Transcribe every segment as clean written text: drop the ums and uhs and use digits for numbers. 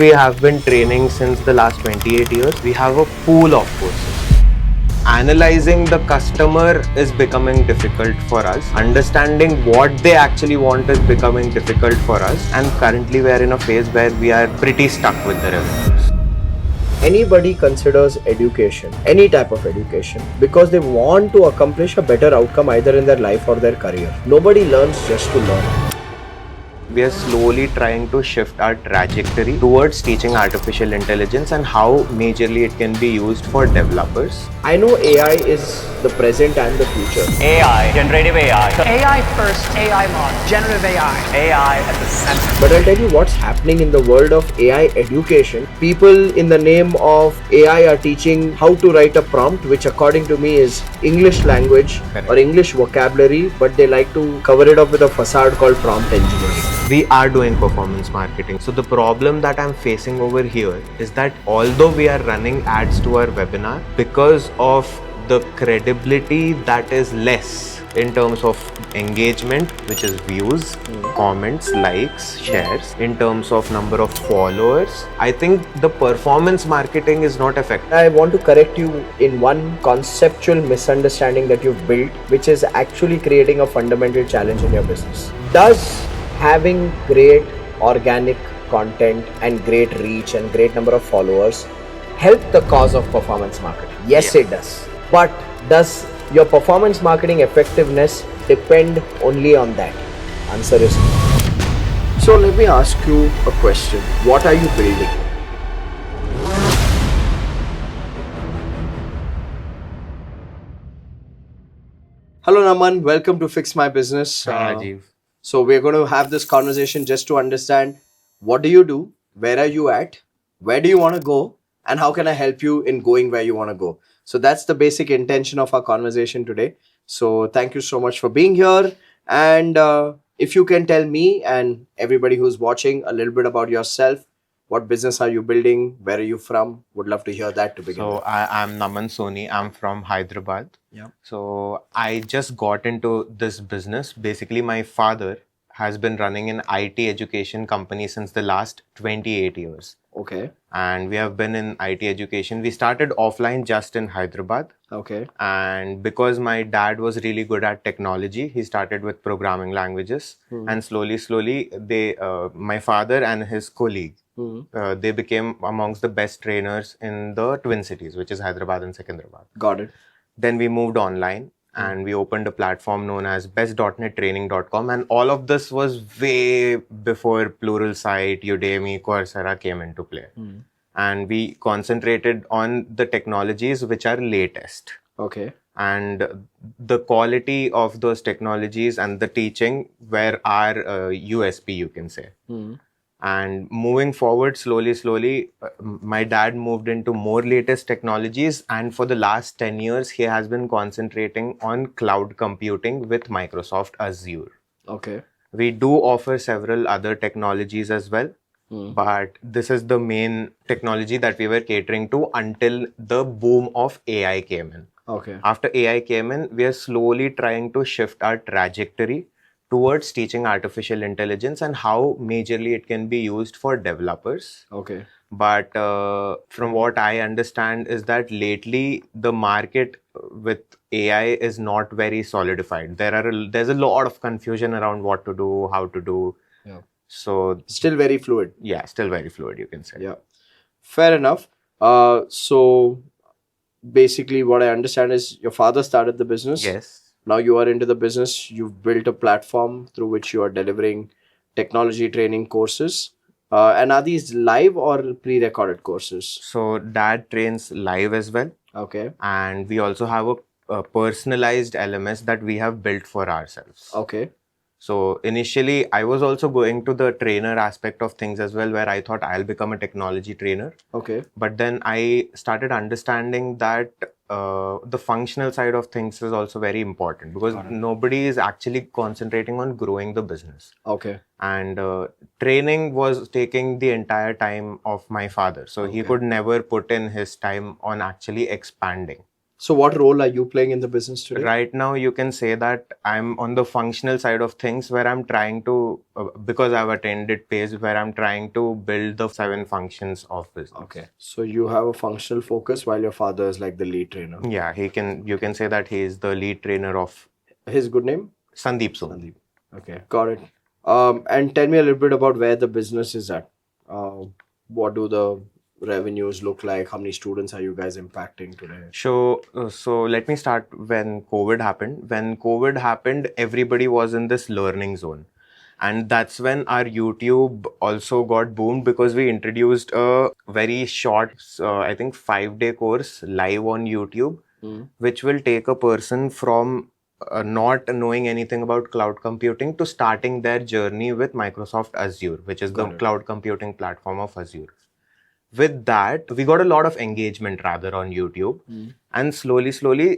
We have been training since the last 28 years. We have a pool of courses. Analyzing the customer is becoming difficult for us. Understanding what they actually want is becoming difficult for us. And currently we are in a phase where we are pretty stuck with the revenues. Anybody considers education, any type of education, because they want to accomplish a better outcome either in their life or their career. Nobody learns just to learn. We are slowly trying to shift our trajectory towards teaching artificial intelligence and how majorly it can be used for developers. I know AI is the present and the future. AI, generative AI. AI first, AI model, generative AI. AI at the center. But I'll tell you what's happening in the world of AI education. People in the name of AI are teaching how to write a prompt, which according to me is English language or English vocabulary, but they like to cover it up with a facade called prompt engineering. We are doing performance marketing. So the problem that I'm facing over here is that although we are running ads to our webinar, because of the credibility that is less in terms of engagement, which is views, comments, likes, shares, in terms of number of followers, I think the performance marketing is not effective. I want to correct you in one conceptual misunderstanding that you've built, which is actually creating a fundamental challenge in your business. Does having great organic content and great reach and great number of followers help the cause of performance marketing? Yes, it does. But does your performance marketing effectiveness depend only on that? Answer is no. So let me ask you a question. What are you building? Hello Naman, welcome to Fix My Business. Rajiv. So we're going to have this conversation just to understand what do you do, where are you at, where do you want to go, and how can I help you in going where you want to go. So that's the basic intention of our conversation today. So thank you so much for being here. And if you can tell me and everybody who's watching a little bit about yourself, what business are you building? Where are you from? Would love to hear that to begin with. So I'm Naman Soni. I'm from Hyderabad. Yeah. So I just got into this business. Basically, my father has been running an IT education company since the last 28 years. Okay. And we have been in IT education. We started offline just in Hyderabad. Okay. And because my dad was really good at technology, he started with programming languages. And slowly, my father and his colleague, they became amongst the best trainers in the Twin Cities, which is Hyderabad and Secunderabad. Got it. Then we moved online and we opened a platform known as best.nettraining.com. And all of this was way before Pluralsight, Udemy, Coursera came into play. And we concentrated on the technologies which are latest. Okay. And the quality of those technologies and the teaching were our USP, you can say. And moving forward slowly, my dad moved into more latest technologies. And for the last 10 years, he has been concentrating on cloud computing with Microsoft Azure. Okay. We do offer several other technologies as well. But this is the main technology that we were catering to until the boom of AI came in. Okay. After AI came in, we are slowly trying to shift our trajectory towards teaching artificial intelligence and how majorly it can be used for developers. Okay. But from what I understand is that lately the market with AI is not very solidified. There's a lot of confusion around what to do, how to do. Yeah. So Still very fluid. yeah, still very fluid, you can say. Yeah. Fair enough. So basically what I understand is your father started the business. Yes. Now you are into the business. You've built a platform through which you are delivering technology training courses. And are these live or pre-recorded courses? So dad trains live as well. Okay. And we also have a personalized LMS that we have built for ourselves. Okay. So initially, I was also going to the trainer aspect of things as well, where I thought I'll become a technology trainer. Okay. But then I started understanding that the functional side of things is also very important because nobody is actually concentrating on growing the business. Okay. And training was taking the entire time of my father. So he could never put in his time on actually expanding. So what role are you playing in the business today? Right now, you can say that I'm on the functional side of things where I'm trying to, because I've attended PACE, where I'm trying to build the 7 functions of business. Okay. So you have a functional focus while your father is like the lead trainer. Yeah, you can say that he is the lead trainer of His good name? Sandeep Soon. Sandeep. Okay. Got it. And tell me a little bit about where the business is at. What do the revenues look like? How many students are you guys impacting today? So let me start when COVID happened. When COVID happened, everybody was in this learning zone. And that's when our YouTube also got boomed because we introduced a very short, I think 5-day course live on YouTube, which will take a person from not knowing anything about cloud computing to starting their journey with Microsoft Azure, which is the cloud computing platform of Azure. With that, we got a lot of engagement rather on YouTube, and slowly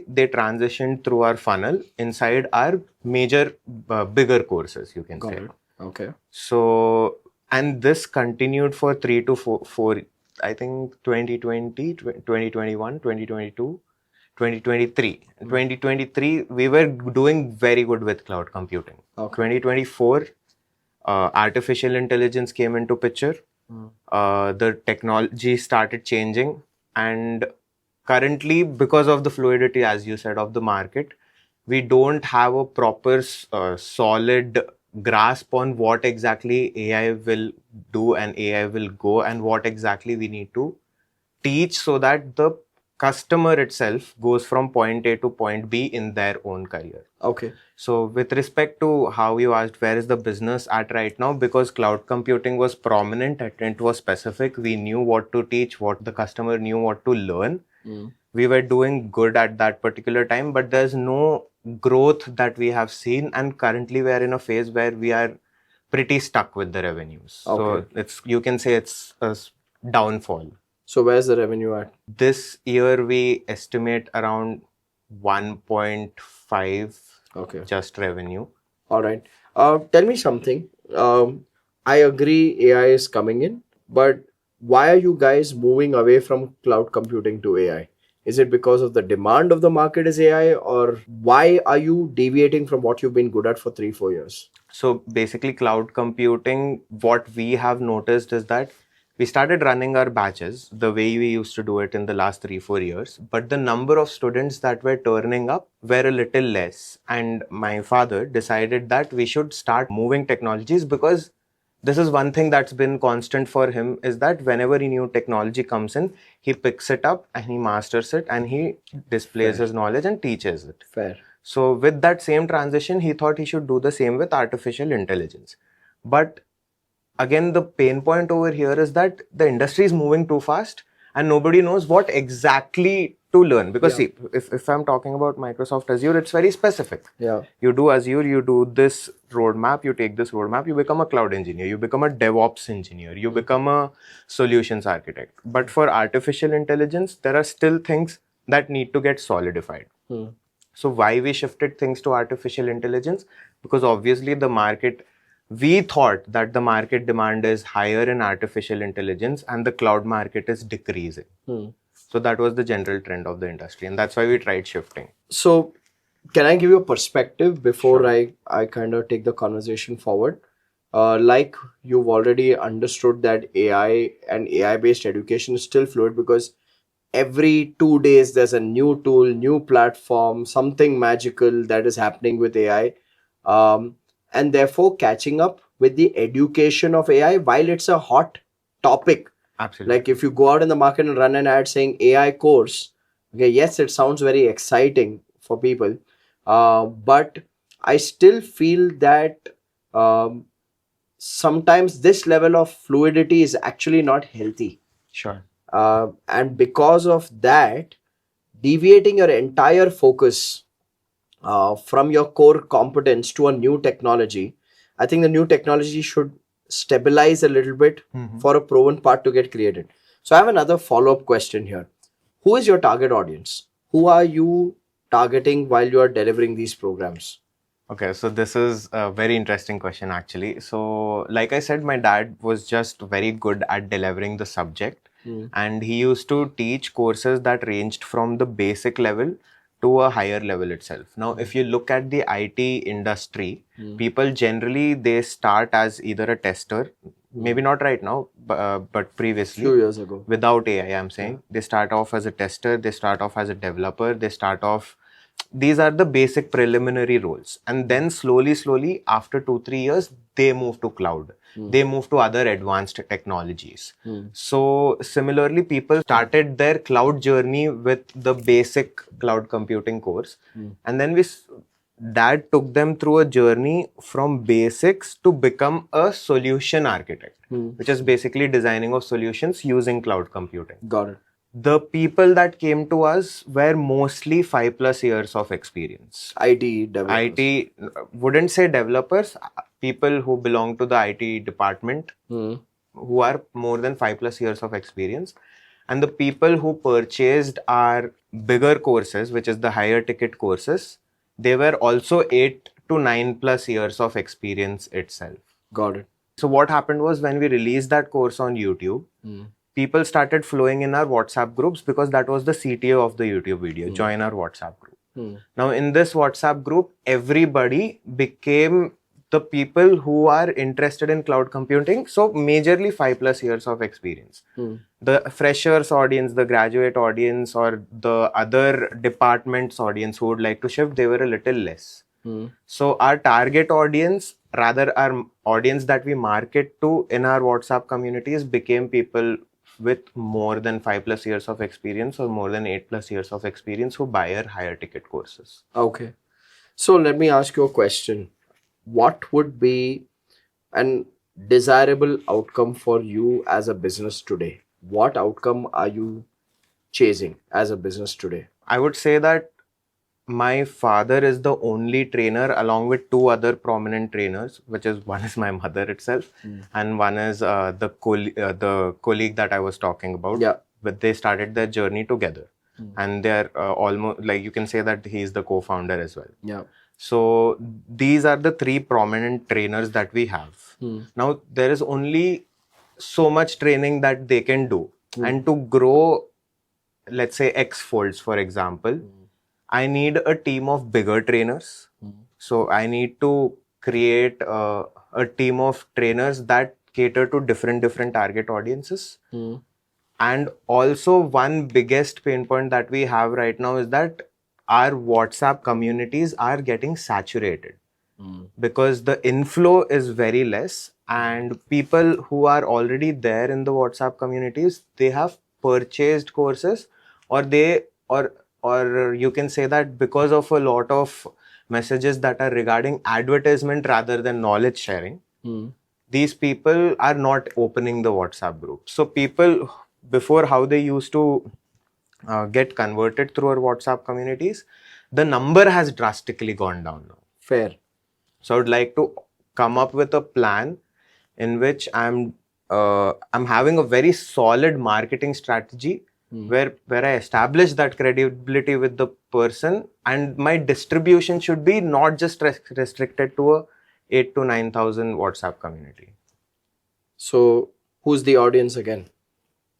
they transitioned through our funnel inside our major, bigger courses, you can say. Okay. So, and this continued for 3 to 4, I think 2020, 2021, 2022, 2023. 2023, we were doing very good with cloud computing. 2024, artificial intelligence came into picture. The technology started changing, and currently, because of the fluidity, as you said, of the market, we don't have a proper solid grasp on what exactly AI will do and AI will go, and what exactly we need to teach so that the customer itself goes from point A to point B in their own career. Okay. So with respect to how you asked where is the business at right now, because cloud computing was prominent and it was specific, we knew what to teach, what the customer knew what to learn. We were doing good at that particular time, but there's no growth that we have seen, and currently we are in a phase where we are pretty stuck with the revenues. So you can say it's a downfall. So where's the revenue at? This year we estimate around 1.5 just revenue. All right. Tell me something. I agree AI is coming in, but why are you guys moving away from cloud computing to AI? Is it because of the demand of the market is AI, or why are you deviating from what you've been good at for 3-4 years? So basically cloud computing, what we have noticed is that we started running our batches the way we used to do it in the last 3-4 years, but the number of students that were turning up were a little less. And my father decided that we should start moving technologies, because this is one thing that's been constant for him, is that whenever a new technology comes in, he picks it up and he masters it and he displays his knowledge and teaches it. Fair. So with that same transition, he thought he should do the same with artificial intelligence. But again, the pain point over here is that the industry is moving too fast and nobody knows what exactly to learn. Because see, if I'm talking about Microsoft Azure, it's very specific. You do Azure, you do this roadmap, you take this roadmap, you become a cloud engineer, you become a DevOps engineer, you become a solutions architect. But for artificial intelligence, there are still things that need to get solidified. So why we shifted things to artificial intelligence? Because obviously the market, we thought that the market demand is higher in artificial intelligence and the cloud market is decreasing. So that was the general trend of the industry, and that's why we tried shifting. So can I give you a perspective before I kind of take the conversation forward? Like you've already understood that AI and AI-based education is still fluid, because every 2 days there's a new tool, new platform, something magical that is happening with AI. And therefore catching up with the education of AI while it's a hot topic. Absolutely. Like if you go out in the market and run an ad saying AI course, okay, yes, it sounds very exciting for people. But I still feel that sometimes this level of fluidity is actually not healthy. Sure. And because of that, deviating your entire focus from your core competence to a new technology, I think the new technology should stabilize a little bit for a proven part to get created. So I have another follow-up question here. Who is your target audience? Who are you targeting while you are delivering these programs? Okay, so this is a very interesting question actually. So, like I said, my dad was just very good at delivering the subject, and he used to teach courses that ranged from the basic level to a higher level itself. Now, if you look at the IT industry, people generally they start as either a tester, maybe not right now, but previously, Few years ago. without AI, I'm saying they start off as a tester, they start off as a developer, they start off these are the basic preliminary roles, and then slowly after 2-3 years they move to cloud, they move to other advanced technologies. So similarly people started their cloud journey with the basic cloud computing course, and then that took them through a journey from basics to become a solution architect, which is basically designing of solutions using cloud computing. Got it. The people that came to us were mostly 5+ years of experience. IT developers. IT, wouldn't say developers, people who belong to the IT department who are more than 5+ years of experience. And the people who purchased our bigger courses, which is the higher ticket courses, they were also 8 to 9+ years of experience itself. Got it. So what happened was when we released that course on YouTube, people started flowing in our WhatsApp groups because that was the CTA of the YouTube video, join our WhatsApp group. Now in this WhatsApp group, everybody became the people who are interested in cloud computing. So majorly 5+ years of experience. The freshers audience, the graduate audience, or the other departments audience who would like to shift, they were a little less. So our target audience, rather our audience that we market to in our WhatsApp communities, became people with more than 5+ years of experience or more than 8+ years of experience who buy our higher ticket courses. Okay. So let me ask you a question. What would be an desirable outcome for you as a business today? What outcome are you chasing as a business today? I would say that my father is the only trainer along with 2 other prominent trainers, which is one is my mother itself and one is the colleague that I was talking about. Yeah. But they started their journey together and they're almost like you can say that he's the co-founder as well. Yeah. So these are the 3 prominent trainers that we have. Now there is only so much training that they can do, and to grow, let's say X folds, for example, I need a team of bigger trainers. So I need to create a team of trainers that cater to different target audiences. And also one biggest pain point that we have right now is that our WhatsApp communities are getting saturated because the inflow is very less, and people who are already there in the WhatsApp communities, they have purchased courses, or you can say that because of a lot of messages that are regarding advertisement rather than knowledge sharing, these people are not opening the WhatsApp group. So people before, how they used to get converted through our WhatsApp communities, the number has drastically gone down now. Fair. So I would like to come up with a plan in which I'm having a very solid marketing strategy where I establish that credibility with the person, and my distribution should be not just restricted to a 8 to 9,000 WhatsApp community. So who's the audience again?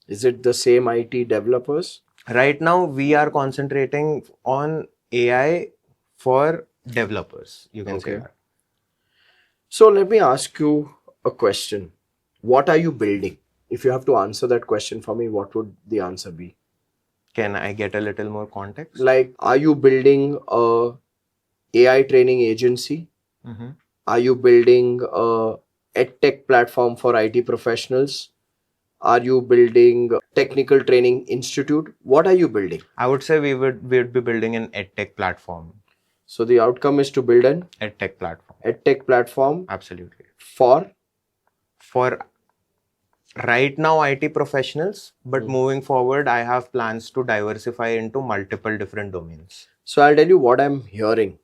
Is it the same IT developers? Right now, we are concentrating on AI for developers. You can say that. So let me ask you a question. What are you building? If you have to answer that question for me, what would the answer be? Can I get a little more context? Like, are you building a AI training agency? Are you building a edtech platform for IT professionals? Are you building a technical training institute? What are you building? I would say we would be building an edtech platform. So the outcome is to build an edtech platform. edtech platform. Absolutely. For right now IT professionals, but moving forward, I have plans to diversify into multiple different domains. So I'll tell you what I'm hearing.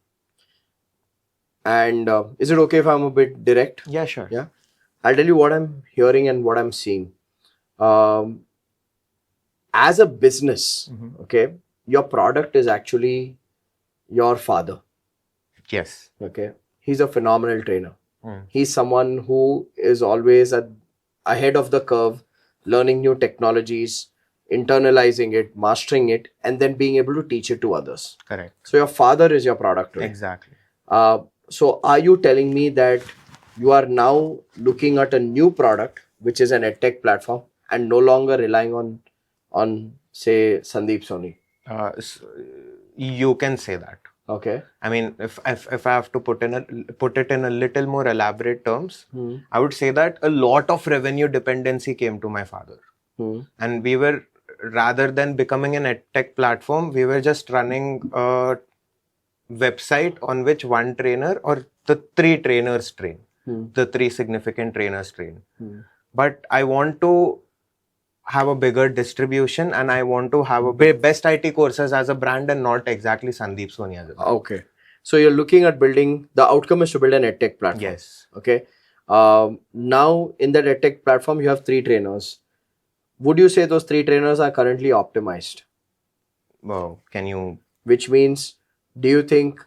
And is it okay if I'm a bit direct? Yeah, sure. Yeah. I'll tell you what I'm hearing and what I'm seeing. As a business, okay, your product is actually your father. Yes. Okay. He's a phenomenal trainer. Hmm. He's someone who is always ahead of the curve, learning new technologies, internalizing it, mastering it, and then being able to teach it to others. Correct. So your father is your product today. Exactly. So are you telling me that you are now looking at a new product, which is an edtech platform, and no longer relying on say Sandeep Soni? You can say that. Okay. I mean, if I have to put it in a little more elaborate terms, I would say that a lot of revenue dependency came to my father, and we were, rather than becoming an edtech platform, we were just running a website on which one trainer or the three trainers train, the three significant trainers train. But I want to have a bigger distribution, and I want to have a best IT courses as a brand and not exactly Sandeep Soni as a brand. Okay. So you're looking at building, the outcome is to build an edtech platform. Yes. Okay. Now in that edtech platform, you have three trainers. Would you say those three trainers are currently optimized? Well, can you? Which means, do you think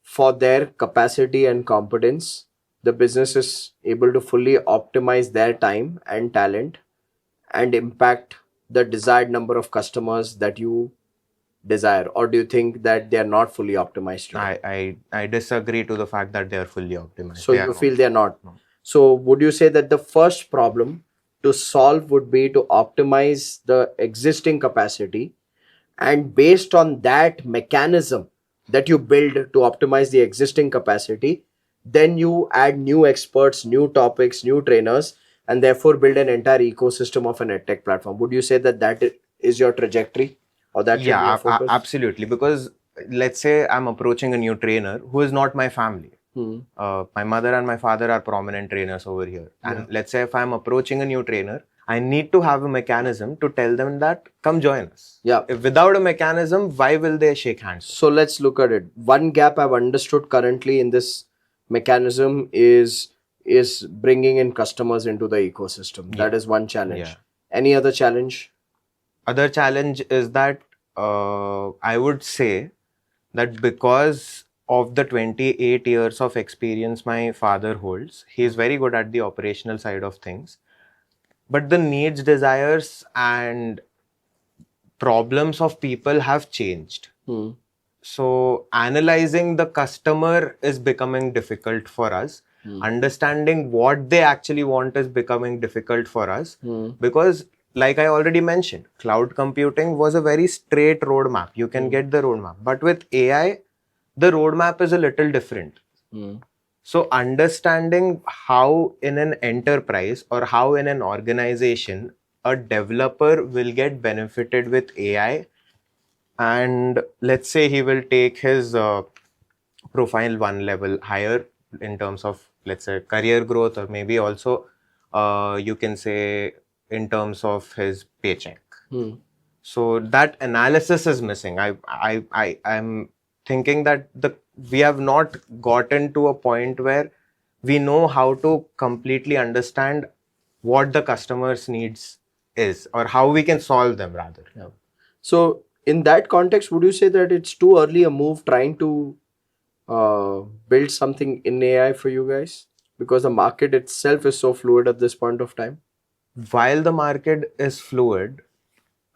for their capacity and competence, the business is able to fully optimize their time and talent and impact the desired number of customers that you desire? Or do you think that they are not fully optimized today? I disagree to the fact that they are fully optimized. So you feel they are not? No. So would you say that the first problem to solve would be to optimize the existing capacity, and based on that mechanism that you build to optimize the existing capacity, then you add new experts, new topics, new trainers, and therefore build an entire ecosystem of an edtech platform? Would you say that that is your trajectory, or that should be your focus? Absolutely. Because let's say I'm approaching a new trainer who is not my family. My mother and my father are prominent trainers over here. And let's say if I'm approaching a new trainer, I need to have a mechanism to tell them that come join us. Yeah. If without a mechanism, why will they shake hands? So let's look at it. One gap I've understood currently in this mechanism is bringing in customers into the ecosystem. That is one challenge. Any other challenge? Other challenge is that I would say that because of the 28 years of experience my father holds, he is very good at the operational side of things. But the needs, desires, and problems of people have changed. So analyzing the customer is becoming difficult for us. Understanding what they actually want is becoming difficult for us, because like I already mentioned, cloud computing was a very straight roadmap. You can get the roadmap, but with AI, the roadmap is a little different. So understanding how in an enterprise or how in an organization a developer will get benefited with AI, and let's say he will take his profile one level higher in terms of, let's say, career growth, or maybe also you can say in terms of his paycheck. So that analysis is missing. I'm thinking that we have not gotten to a point where we know how to completely understand what the customer's needs is, or how we can solve them rather. So in that context, would you say that it's too early a move trying to build something in AI for you guys? Because the market itself is so fluid at this point of time. While the market is fluid,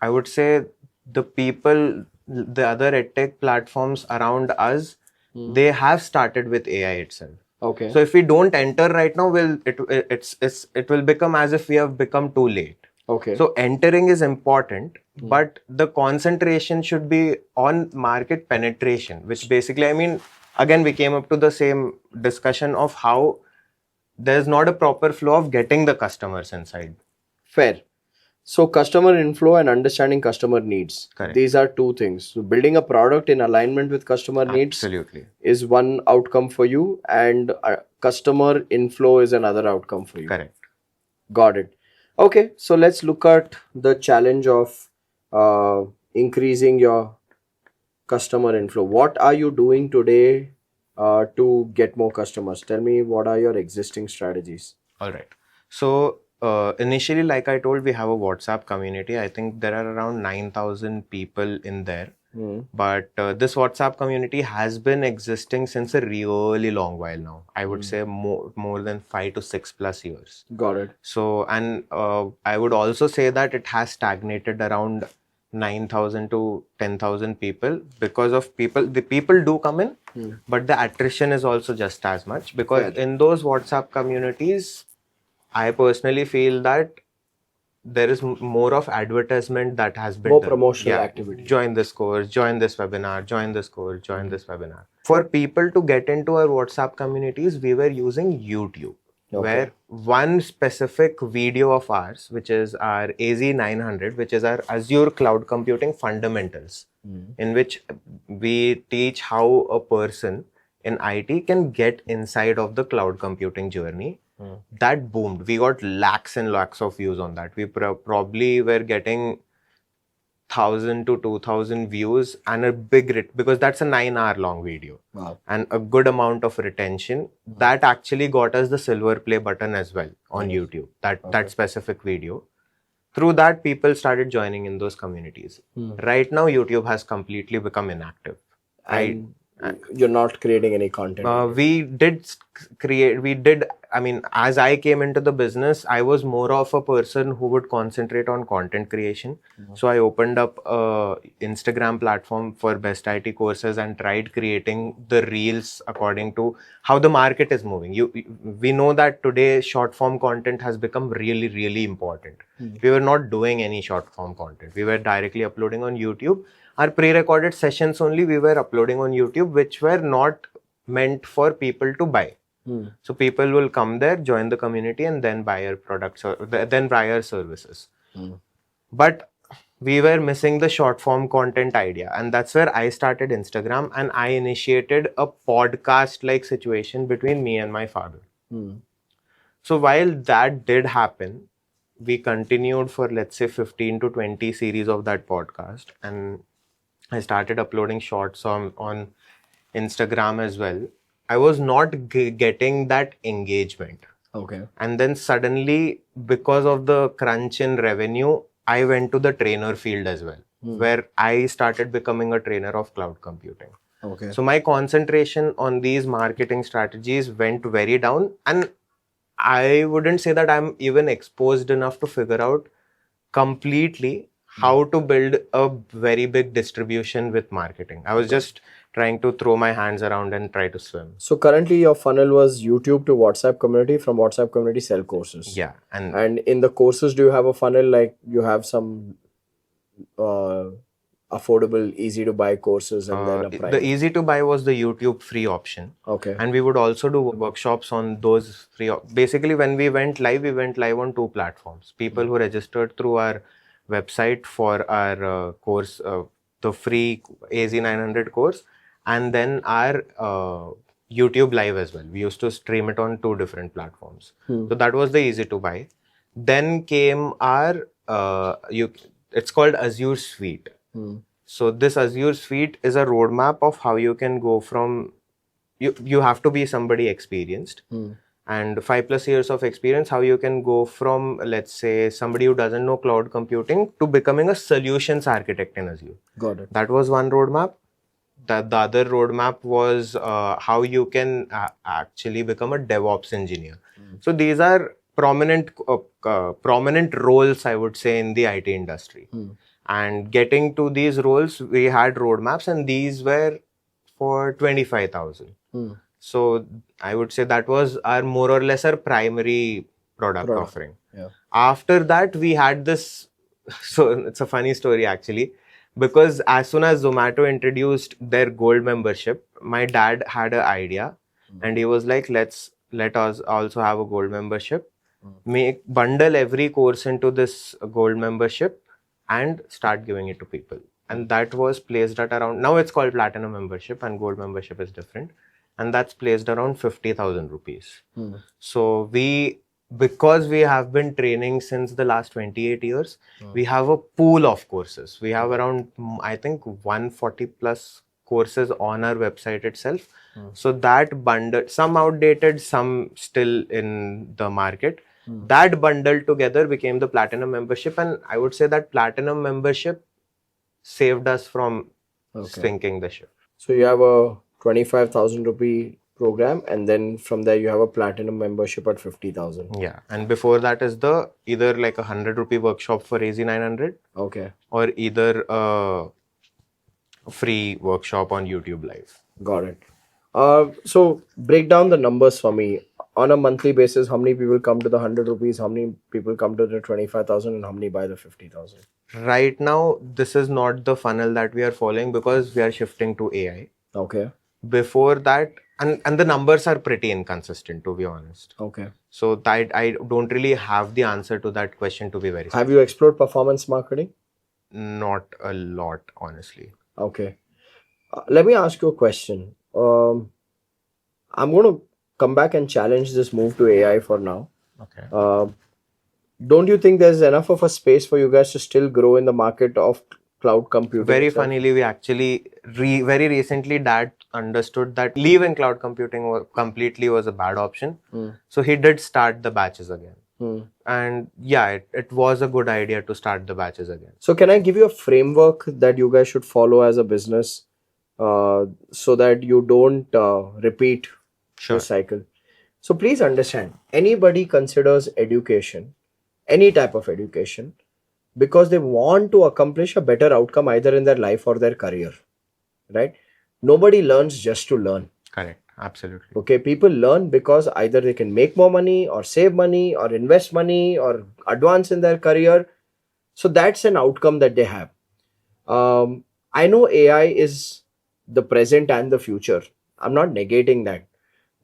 I would say the people, the other edtech platforms around us, they have started with AI itself. Okay. So if we don't enter right now, it will become as if we have become too late. Okay. So entering is important, but the concentration should be on market penetration, which basically, I mean, again, we came up to the same discussion of how there's not a proper flow of getting the customers inside. Fair. So customer inflow and understanding customer needs. Correct. These are two things. So building a product in alignment with customer needs is one outcome for you, and customer inflow is another outcome for you. Correct. Got it. Okay, so let's look at the challenge of increasing your customer inflow. What are you doing today to get more customers? Tell me, what are your existing strategies? All right. So initially, like I told, we have a WhatsApp community. I think there are around 9,000 people in there. But this WhatsApp community has been existing since a really long while now. I would say more than 5 to 6 plus years. Got it. So, and I would also say that it has stagnated around 9,000 to 10,000 people because of people. The people do come in, but the attrition is also just as much because in those WhatsApp communities, I personally feel that there is more of advertisement that has been More done. promotional activity. Join this course, join this webinar, join this course, join this webinar. For people to get into our WhatsApp communities, we were using YouTube, where one specific video of ours, which is our AZ900, which is our Azure Cloud Computing Fundamentals, in which we teach how a person in IT can get inside of the cloud computing journey. That boomed. We got lakhs and lakhs of views on that. We probably were getting 1,000 to 2,000 views and a big because that's a 9-hour long video. Wow. And a good amount of retention. That actually got us the silver play button as well on YouTube. That specific video. Through that, people started joining in those communities. Right now, YouTube has completely become inactive. And you're not creating any content. I mean, as I came into the business, I was more of a person who would concentrate on content creation. So I opened up a Instagram platform for best IT courses and tried creating the reels according to how the market is moving. We know that today short form content has become really, really important. We were not doing any short form content. We were directly uploading on YouTube. Our pre-recorded sessions only we were uploading on YouTube, which were not meant for people to buy. So people will come there, join the community, and then buy our products or then buy our services. But we were missing the short form content idea, and that's where I started Instagram, and I initiated a podcast like situation between me and my father. So while that did happen, we continued for, let's say, 15 to 20 series of that podcast, and I started uploading shorts on Instagram as well. I was not getting that engagement. Okay. And then suddenly, because of the crunch in revenue, I went to the trainer field as well, where I started becoming a trainer of cloud computing. Okay. So my concentration on these marketing strategies went very down, and I wouldn't say that I'm even exposed enough to figure out completely how to build a very big distribution with marketing. I was just trying to throw my hands around and try to swim. So currently your funnel was YouTube to WhatsApp community, from WhatsApp community sell courses. Yeah. And in the courses, do you have a funnel like you have some affordable, easy to buy courses and then a price? The easy to buy was the YouTube free option. Okay. And we would also do workshops on those free. Basically, when we went live on 2 platforms. People who registered through our website for our course, the free AZ900 course, and then our YouTube live as well. We used to stream it on 2 different platforms. So that was the easy to buy. Then came our, it's called Azure Suite. So this Azure Suite is a roadmap of how you can go from, you have to be somebody experienced. And 5+ years of experience, how you can go from, let's say, somebody who doesn't know cloud computing to becoming a solutions architect in Azure. Got it. That was one roadmap. The other roadmap was how you can actually become a DevOps engineer. So these are prominent roles, I would say, in the IT industry. And getting to these roles, we had roadmaps, and these were for 25,000. So I would say that was our more or less our primary product offering. Yeah. After that, we had this, so it's a funny story actually, because as soon as Zomato introduced their gold membership, my dad had an idea and he was like, let us also have a gold membership, bundle every course into this gold membership and start giving it to people. And that was placed at around, now it's called platinum membership and gold membership is different. And that's placed around 50,000 rupees. So because we have been training since the last 28 years, we have a pool of courses. We have around, I think, 140 plus courses on our website itself. So that bundle, some outdated, some still in the market. That bundled together became the platinum membership, and I would say that platinum membership saved us from sinking the ship. So you have a 25,000 rupee program, and then from there you have a platinum membership at 50,000. Yeah, and before that is the either like a 100 rupee workshop for AZ900 Okay, or either a free workshop on YouTube Live. got it. So break down the numbers for me. On a monthly basis, how many people come to the 100 rupees, how many people come to the 25,000, and how many buy the 50,000? Right now, this is not the funnel that we are following because we are shifting to AI. Okay, Before that, and the numbers are pretty inconsistent, to be honest. okay. So that I don't really have the answer to that question, to be very Have you explored performance marketing? not a lot, honestly. Okay. Let me ask you a question. I'm going to come back and challenge this move to AI for now. Okay. Don't you think there's enough of a space for you guys to still grow in the market of cloud computing? Very itself? funnily, we actually very recently Dad understood that leaving cloud computing completely was a bad option. So he did start the batches again. And yeah, it was a good idea to start the batches again. So can I give you a framework that you guys should follow as a business so that you don't repeat the cycle? So please understand, anybody considers education, any type of education, because they want to accomplish a better outcome either in their life or their career, right? Nobody learns just to learn. Correct. Absolutely. Okay, people learn because either they can make more money or save money or invest money or advance in their career. So that's an outcome that they have. I know AI is the present and the future. I'm not negating that.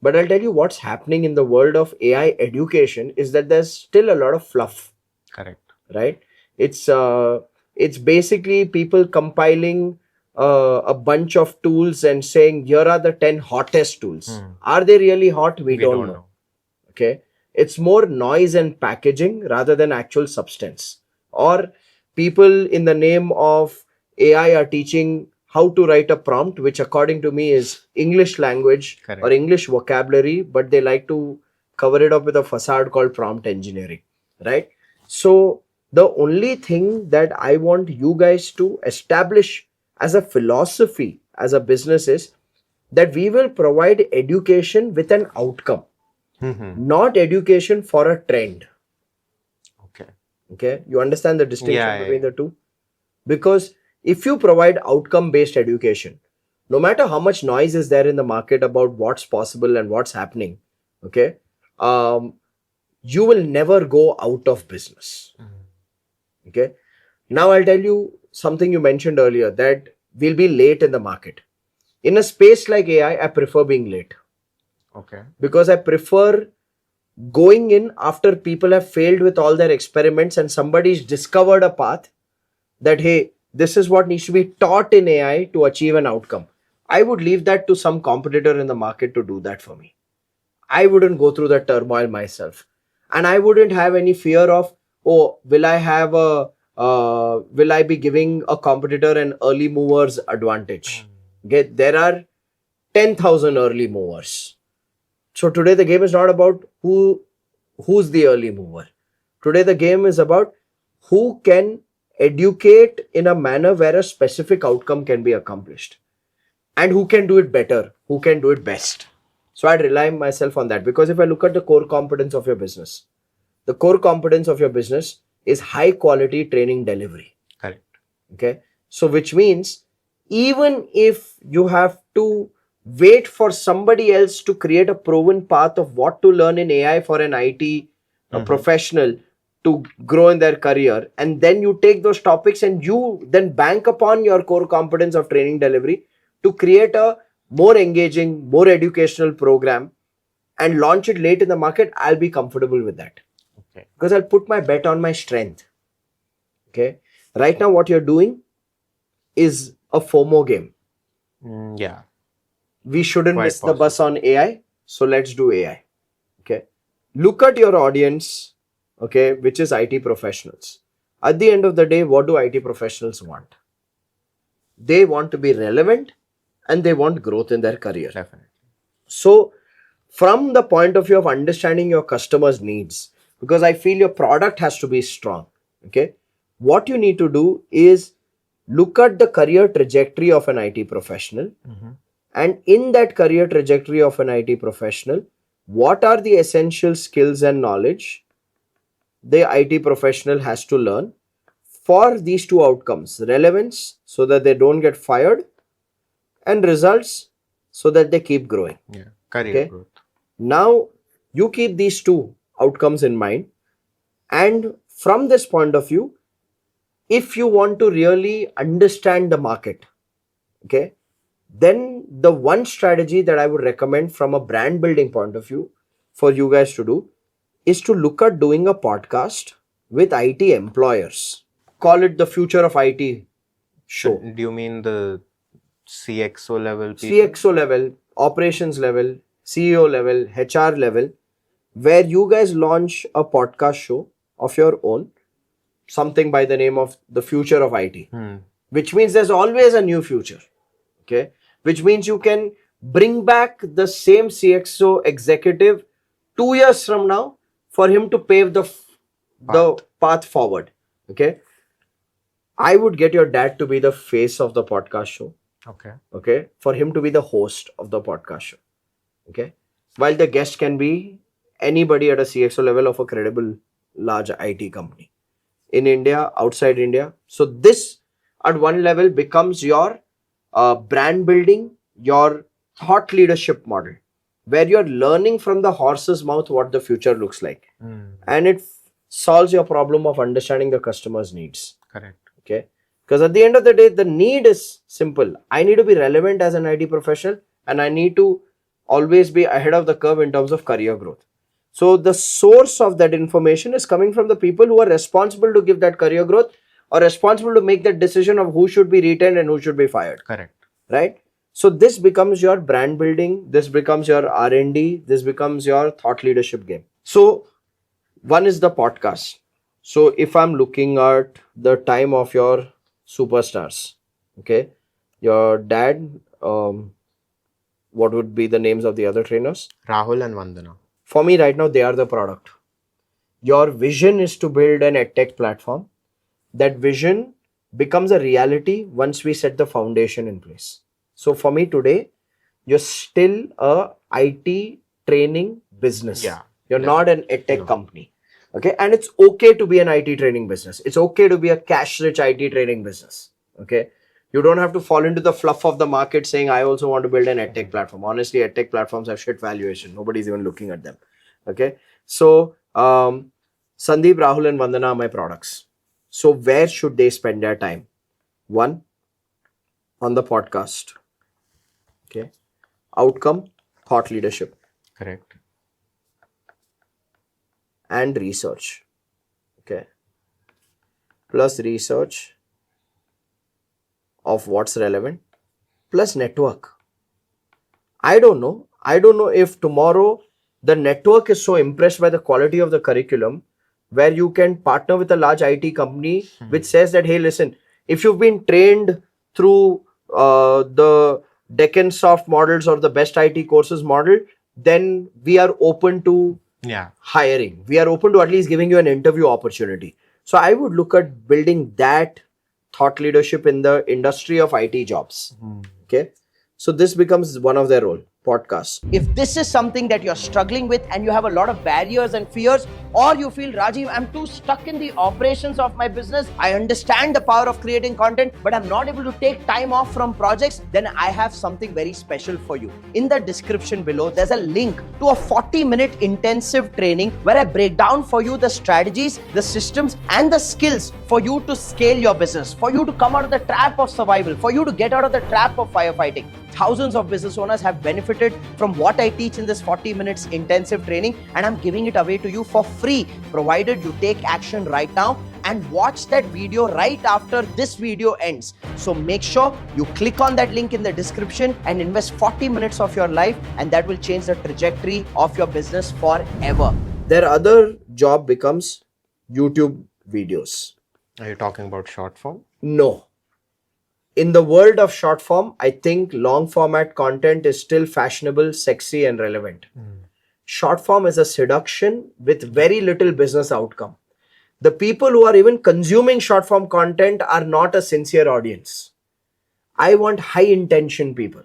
But I'll tell you what's happening in the world of AI education is that there's still a lot of fluff. Correct. Right? It's basically people compiling a bunch of tools and saying, here are the 10 hottest tools. Are they really hot? We don't know. Okay. It's more noise and packaging rather than actual substance. Or people in the name of AI are teaching how to write a prompt, which according to me is English language or English vocabulary, but they like to cover it up with a facade called prompt engineering. Right? So the only thing that I want you guys to establish as a philosophy, as a business, is that we will provide education with an outcome, not education for a trend. Okay, you understand the distinction between the two? Because if you provide outcome-based education, no matter how much noise is there in the market about what's possible and what's happening, okay, you will never go out of business. Okay. Now I'll tell you something you mentioned earlier, that we'll be late in the market. In a space like AI, I prefer being late. Okay. Because I prefer going in after people have failed with all their experiments and somebody's discovered a path that, hey, this is what needs to be taught in AI to achieve an outcome. I would leave that to some competitor in the market to do that for me. I wouldn't go through that turmoil myself. And I wouldn't have any fear of, oh, will I be giving a competitor an early mover's advantage? Okay, there are 10,000 early movers. So today the game is not about who's the early mover. Today the game is about who can educate in a manner where a specific outcome can be accomplished. And who can do it better, who can do it best. So I'd rely myself on that, because if I look at the core competence of your business, the core competence of your business is high quality training delivery. Correct. Okay. So which means even if you have to wait for somebody else to create a proven path of what to learn in AI for an IT professional to grow in their career, and then you take those topics and you then bank upon your core competence of training delivery to create a more engaging, more educational program and launch it late in the market, I'll be comfortable with that. Okay. Because I'll put my bet on my strength. Okay. Right now, what you're doing is a FOMO game. Yeah. We shouldn't miss the bus on AI. So let's do AI. Okay. Look at your audience, okay, which is IT professionals. At the end of the day, what do IT professionals want? They want to be relevant and they want growth in their career. Definitely. So from the point of view of understanding your customers' needs, because I feel your product has to be strong. Okay. What you need to do is look at the career trajectory of an IT professional. And in that career trajectory of an IT professional, what are the essential skills and knowledge the IT professional has to learn for these two outcomes: relevance, so that they don't get fired, and results, so that they keep growing. Yeah. Career Okay. growth. Now, you keep these two outcomes in mind. And from this point of view, if you want to really understand the market, okay, then the one strategy that I would recommend from a brand building point of view for you guys to do is to look at doing a podcast with IT employers. Call it the future of IT show. Do you mean the CXO level people? CXO level, operations level, CEO level, HR level, where you guys launch a podcast show of your own, something by the name of the future of IT, which means there's always a new future. Okay, which means you can bring back the same CXO executive 2 years from now for him to pave the path forward. Okay, I would get your dad to be the face of the podcast show. Okay, for him to be the host of the podcast show. Okay, while the guest can be anybody at a CXO level of a credible large IT company in India, outside India. So this at one level becomes your brand building, your thought leadership model, where you're learning from the horse's mouth what the future looks like. And it solves your problem of understanding the customer's needs. Correct. Okay, because at the end of the day, the need is simple. I need to be relevant as an IT professional, and I need to always be ahead of the curve in terms of career growth. So the source of that information is coming from the people who are responsible to give that career growth, or responsible to make that decision of who should be retained and who should be fired. Correct. Right? So this becomes your brand building, this becomes your R&D, this becomes your thought leadership game. So one is the podcast. So if I'm looking at the time of your superstars, okay, your dad, what would be the names of the other trainers? Rahul and Vandana. For me right now, they are the product. Your vision is to build an edtech platform. That vision becomes a reality once we set the foundation in place. So for me today, you're still a IT training business. Yeah. You're not an edtech company. Okay. And it's okay to be an IT training business. It's okay to be a cash-rich IT training business. Okay. You don't have to fall into the fluff of the market saying, I also want to build an edtech platform. Honestly, edtech platforms have shit valuation. Nobody's even looking at them. Okay. So, Sandeep, Rahul and Vandana are my products. So where should they spend their time? One, on the podcast. Okay. Outcome, thought leadership. Correct. And research. Okay. Plus research of what's relevant. Plus network. I don't know if tomorrow the network is so impressed by the quality of the curriculum where you can partner with a large IT company which says that, hey, listen, if you've been trained through the Deccan Soft models or the best IT courses model, then we are open to hiring. We are open to at least giving you an interview opportunity. So I would look at building that thought leadership in the industry of IT jobs. Okay. So this becomes one of their role. Podcasts. If this is something that you're struggling with and you have a lot of barriers and fears, or you feel, Rajiv, I'm too stuck in the operations of my business. I understand the power of creating content, but I'm not able to take time off from projects, then I have something very special for you. In the description below, there's a link to a 40-minute intensive training where I break down for you the strategies, the systems, and the skills for you to scale your business, for you to come out of the trap of survival, for you to get out of the trap of firefighting. Thousands of business owners have benefited from what I teach in this 40 minutes intensive training, and I'm giving it away to you for free, provided you take action right now and watch that video right after this video ends. So make sure you click on that link in the description and invest 40 minutes of your life, and that will change the trajectory of your business forever. Their other job becomes YouTube videos. Are you talking about short form? No. In the world of short form, I think long format content is still fashionable, sexy, and relevant. short form is a seduction with very little business outcome. The people who are even consuming short form content are not a sincere audience. I want high intention people.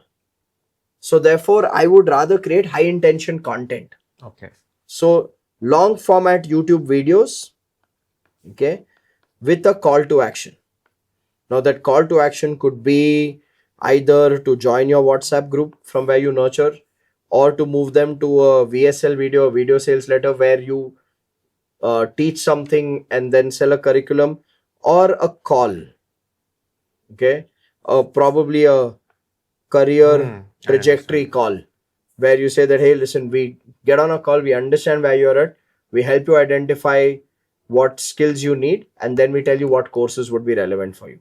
So therefore, I would rather create high intention content. Okay. So long format YouTube videos, okay, with a call to action. Now that call to action could be either to join your WhatsApp group from where you nurture, or to move them to a VSL video, a video sales letter, where you teach something and then sell a curriculum, or a call, okay, probably a career trajectory call, where you say that, hey, listen, we get on a call, we understand where you're at, we help you identify what skills you need, and then we tell you what courses would be relevant for you.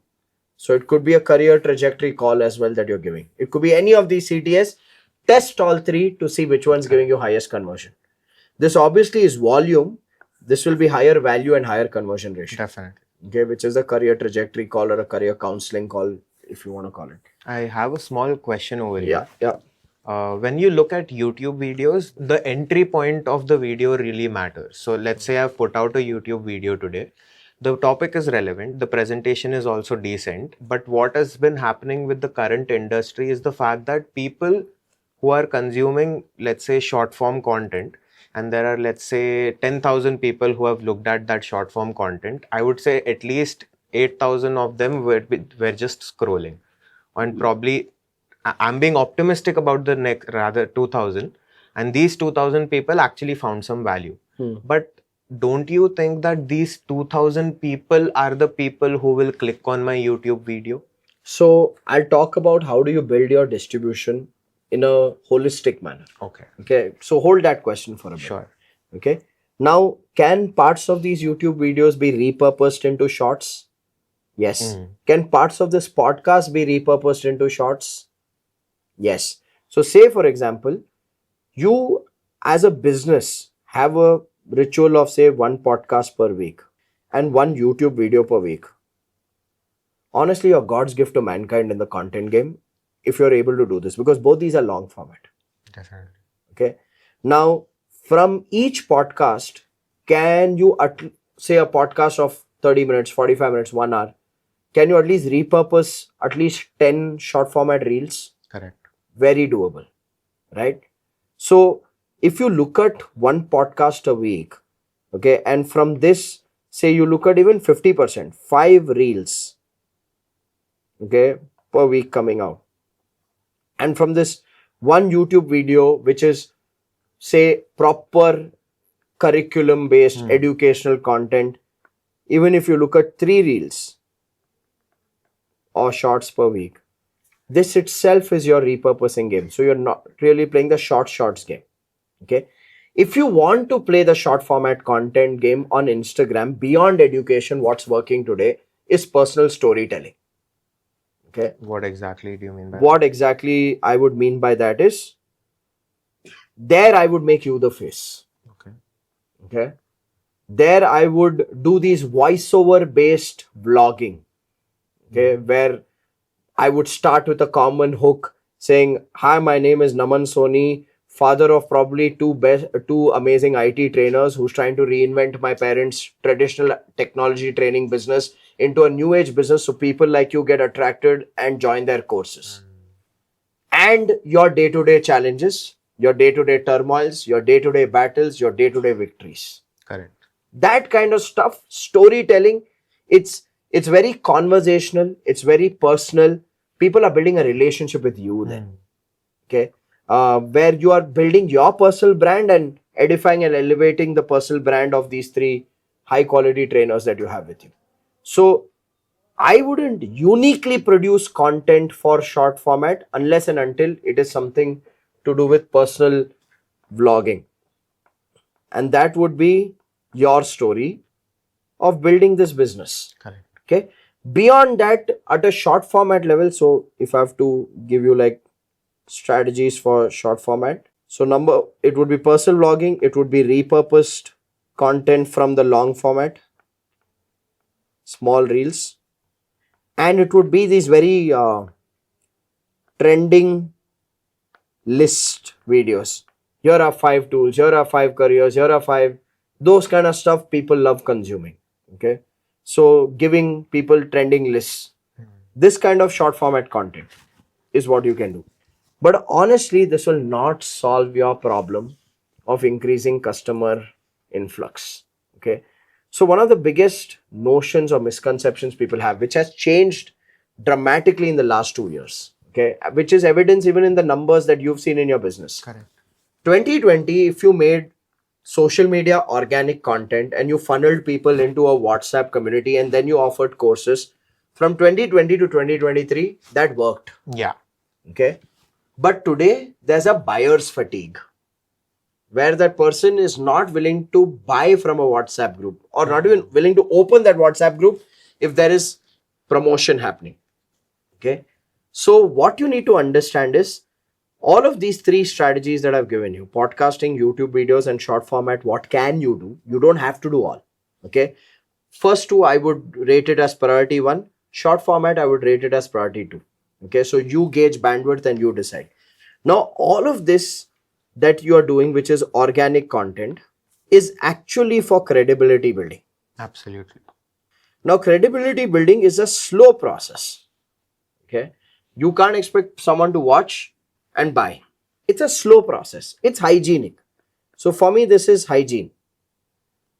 So it could be a career trajectory call as well that you're giving. It could be any of these CTS. Test all three to see which one's giving you highest conversion. This obviously is volume. This will be higher value and higher conversion ratio. Definitely. Okay, which is a career trajectory call or a career counseling call, if you want to call it. I have a small question over here. Yeah. When you look at YouTube videos, the entry point of the video really matters. So let's say I've put out a YouTube video today. The topic is relevant, the presentation is also decent, but what has been happening with the current industry is the fact that people who are consuming, let's say, short form content, and there are, let's say, 10,000 people who have looked at that short form content, I would say at least 8,000 of them were just scrolling. And probably, I'm being optimistic about the next, rather 2,000, and these 2,000 people actually found some value. But don't you think that these 2,000 people are the people who will click on my YouTube video? So I'll talk about how do you build your distribution in a holistic manner. Okay. So hold that question for a bit. Sure. Okay. Now, can parts of these YouTube videos be repurposed into shorts? Yes. Can parts of this podcast be repurposed into shorts? Yes. So say, for example, you as a business have a ritual of, say, one podcast per week and one YouTube video per week. Honestly, you're God's gift to mankind in the content game if you're able to do this, because both these are long format. Definitely. Okay. Now, from each podcast, can you say a podcast of 30 minutes, 45 minutes, 1 hour, can you at least repurpose at least 10 short format reels? Correct. Very doable, right? So if you look at one podcast a week, okay, and from this, say you look at even 50%, 5 reels, okay, per week coming out. And from this one YouTube video, which is, say, proper curriculum based educational content, even if you look at 3 reels or shorts per week, this itself is your repurposing game. So you're not really playing the shorts game. Okay. If you want to play the short format content game on Instagram, beyond education, what's working today is personal storytelling. Okay. What exactly do you mean by What exactly I would mean by that is, there I would make you the face. Okay. There I would do these voiceover based vlogging. Okay. Where I would start with a common hook saying, hi, my name is Naman Soni, father of probably two amazing IT trainers who's trying to reinvent my parents' traditional technology training business into a new age business, so people like you get attracted and join their courses. And your day-to-day challenges, your day-to-day turmoils, your day-to-day battles, your day-to-day victories. Correct. That kind of stuff, storytelling, it's very conversational, it's very personal. People are building a relationship with you then. Okay. Where you are building your personal brand and edifying and elevating the personal brand of these 3 high quality trainers that you have with you. So I wouldn't uniquely produce content for short format unless and until it is something to do with personal vlogging. And that would be your story of building this business. Correct. Okay. Beyond that, at a short format level, so if I have to give you like strategies for short format, so it would be personal vlogging, it would be repurposed content from the long format, small reels, and it would be these very trending list videos. Here are 5 tools, here are 5 careers, here are 5, those kind of stuff people love consuming. Okay. So giving people trending lists, this kind of short format content is what you can do. But honestly, this will not solve your problem of increasing customer influx. Okay. So one of the biggest notions or misconceptions people have, which has changed dramatically in the last 2 years, okay, which is evidence even in the numbers that you've seen in your business. Correct. 2020, if you made social media organic content and you funneled people into a WhatsApp community and then you offered courses from 2020 to 2023, that worked. Yeah. Okay. But today there's a buyer's fatigue where that person is not willing to buy from a WhatsApp group or not even willing to open that WhatsApp group if there is promotion happening. Okay. So what you need to understand is all of these 3 strategies that I've given you, podcasting, YouTube videos, and short format, what can you do? You don't have to do all. Okay. First 2, I would rate it as priority 1. Short format, I would rate it as priority 2. Okay. So you gauge bandwidth and you decide. Now, all of this that you are doing, which is organic content, is actually for credibility building. Absolutely. Now, credibility building is a slow process. Okay. You can't expect someone to watch and buy. It's a slow process. It's hygienic. So for me, this is hygiene.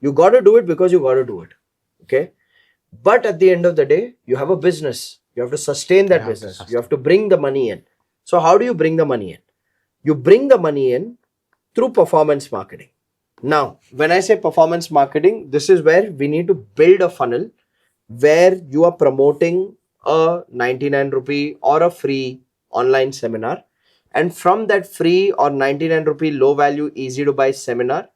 You got to do it because you got to do it. Okay. But at the end of the day, you have a business. You have to sustain that business. You have to bring the money in. So how do you bring the money in? You bring the money in through performance marketing. Now, when I say performance marketing, this is where we need to build a funnel where you are promoting a 99 rupee or a free online seminar. And from that free or 99 rupee low value, easy to buy seminar,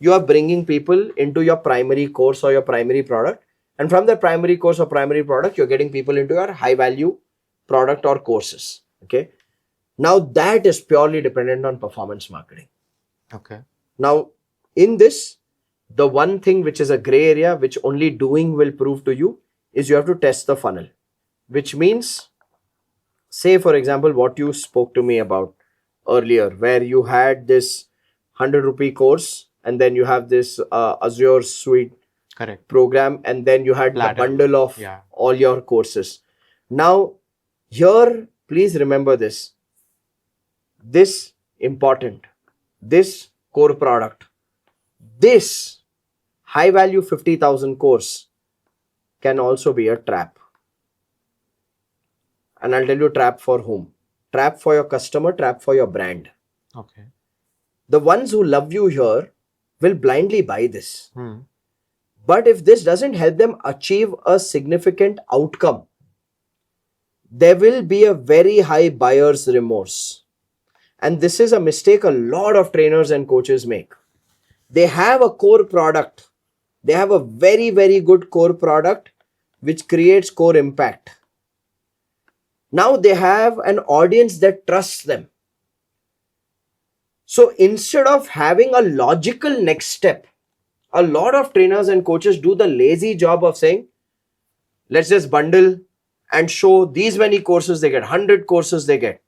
you are bringing people into your primary course or your primary product. And from the primary course or primary product, you're getting people into your high value product or courses. Okay. Now that is purely dependent on performance marketing. Okay. Now in this, the one thing which is a gray area, which only doing will prove to you, is you have to test the funnel, which means, say for example, what you spoke to me about earlier, where you had this 100 rupee course and then you have this Azure suite Correct. program and then you had the bundle of all your courses. Now here, please remember this important, this core product, this high value 50,000 course can also be a trap. And I'll tell you trap for whom? Trap for your customer, trap for your brand. Okay. The ones who love you here will blindly buy this. But if this doesn't help them achieve a significant outcome, there will be a very high buyer's remorse. And this is a mistake a lot of trainers and coaches make. They have a core product. They have a very, very good core product which creates core impact. Now they have an audience that trusts them. So instead of having a logical next step, a lot of trainers and coaches do the lazy job of saying, let's just bundle and show these many courses they get, 100 courses they get.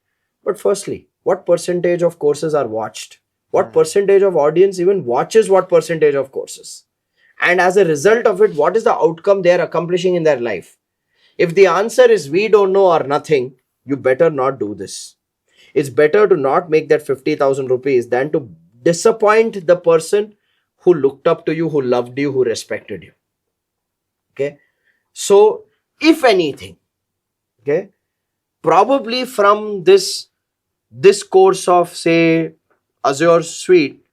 But firstly, what percentage of courses are watched? What percentage of audience even watches what percentage of courses? And as a result of it, what is the outcome they are accomplishing in their life? If the answer is we don't know or nothing, you better not do this. It's better to not make that 50,000 rupees than to disappoint the person who looked up to you, who loved you, who respected you. Okay. So if anything, okay, probably from this course of say Azure suite,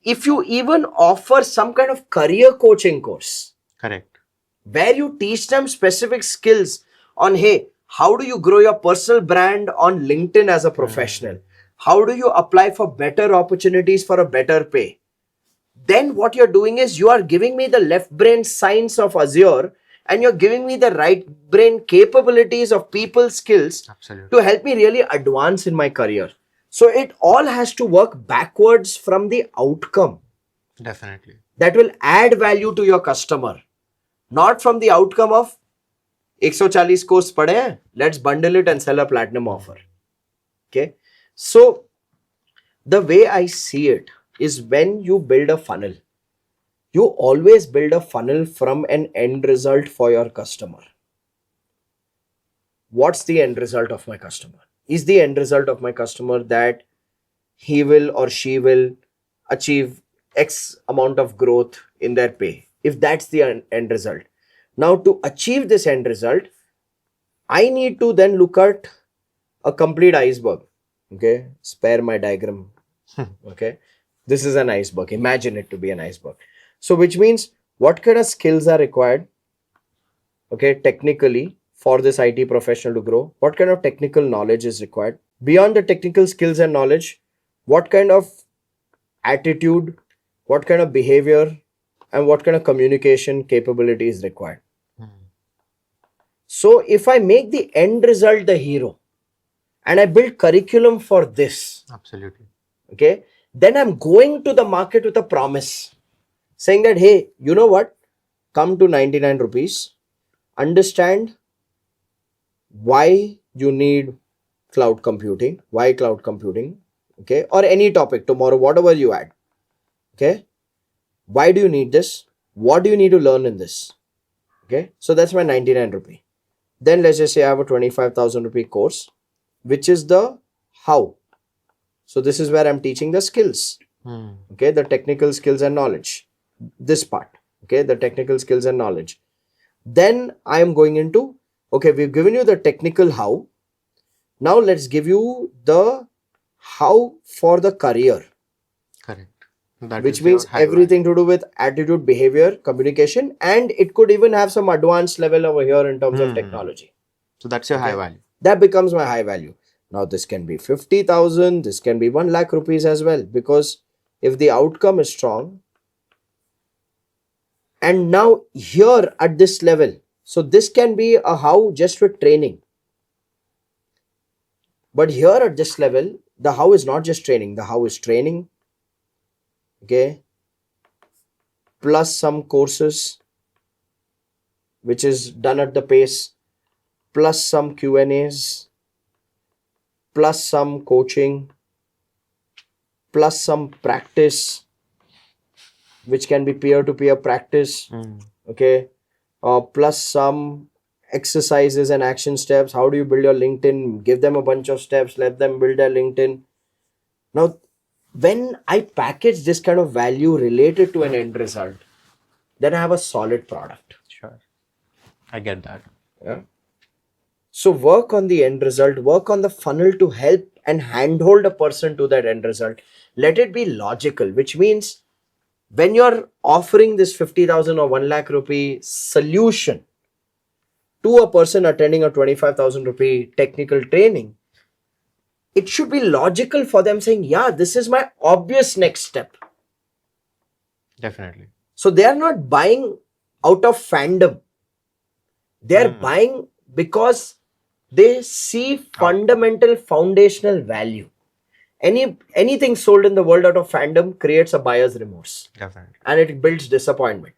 if you even offer some kind of career coaching course, correct, where you teach them specific skills on, hey, how do you grow your personal brand on LinkedIn as a professional? How do you apply for better opportunities for a better pay? Then what you're doing is you are giving me the left brain science of Azure and you're giving me the right brain capabilities of people skills to help me really advance in my career. So it all has to work backwards from the outcome. Definitely. That will add value to your customer. Not from the outcome of 140 course pade hain, let's bundle it and sell a platinum offer. Okay. So The way I see it is when you build a funnel, you always build a funnel from an end result for your customer. What's the end result of my customer? Is the end result of my customer that he will or she will achieve X amount of growth in their pay? If that's the end result. Now, to achieve this end result, I need to then look at a complete iceberg. Okay, spare my diagram. Okay, this is an iceberg. Imagine it to be an iceberg. So, which means what kind of skills are required? Okay, technically for this IT professional to grow, what kind of technical knowledge is required? Beyond the technical skills and knowledge, what kind of attitude, what kind of behavior, and what kind of communication capability is required? So if I make the end result the hero and I build curriculum for this, Absolutely. okay, then I'm going to the market with a promise saying that, hey, you know what? Come to 99 rupees, understand why you need cloud computing, why cloud computing, okay, or any topic tomorrow, whatever you add, okay, why do you need this? What do you need to learn in this? Okay, so that's my 99 rupee. Then let's just say I have a 25,000 rupee course, which is the how. So this is where I'm teaching the skills, okay, the technical skills and knowledge, this part, okay, the technical skills and knowledge. Then I am going into, okay, we've given you the technical how. Now let's give you the how for the career. Correct. That Which is means your high everything to do with attitude, behavior, communication, and it could even have some advanced level over here in terms of technology. So that's your high value. That becomes my high value. Now this can be 50,000, this can be 1 lakh rupees as well, because if the outcome is strong, and now here at this level, so this can be a how just with training. But here at this level, the how is not just training, the how is training, okay, plus some courses which is done at the pace, plus some Q&As, plus some coaching, plus some practice which can be peer-to-peer practice, okay, plus some exercises and action steps. How do you build your LinkedIn? Give them a bunch of steps, let them build their LinkedIn. Now when I package this kind of value related to an end result, then I have a solid product. Sure. I get that. Yeah. So work on the end result, work on the funnel to help and handhold a person to that end result. Let it be logical, which means when you're offering this 50,000 or 1 lakh rupee solution to a person attending a 25,000 rupee technical training, it should be logical for them saying, yeah, this is my obvious next step. Definitely. So they are not buying out of fandom. They are buying because they see fundamental foundational value. Anything sold in the world out of fandom creates a buyer's remorse. Definitely. And it builds disappointment.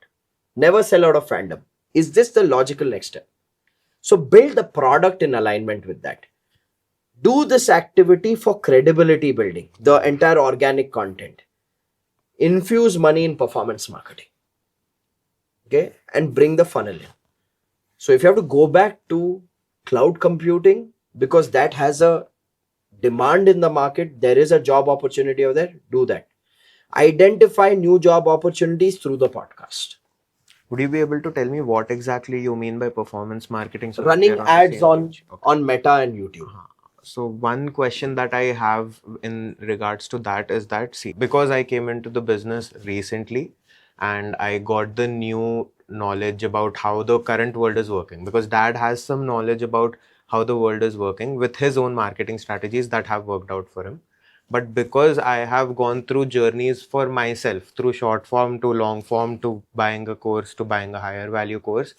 Never sell out of fandom. Is this the logical next step? So build the product in alignment with that. Do this activity for credibility building, the entire organic content. Infuse money in performance marketing. Okay, and bring the funnel in. So if you have to go back to cloud computing, because that has a demand in the market, there is a job opportunity over there, do that. Identify new job opportunities through the podcast. Would you be able to tell me what exactly you mean by performance marketing? So Running we are the ads same on page. Okay. on Meta and YouTube. So one question that I have in regards to that is that, see, because I came into the business recently and I got the new knowledge about how the current world is working, because dad has some knowledge about how the world is working with his own marketing strategies that have worked out for him. But because I have gone through journeys for myself, through short form to long form to buying a course to buying a higher value course,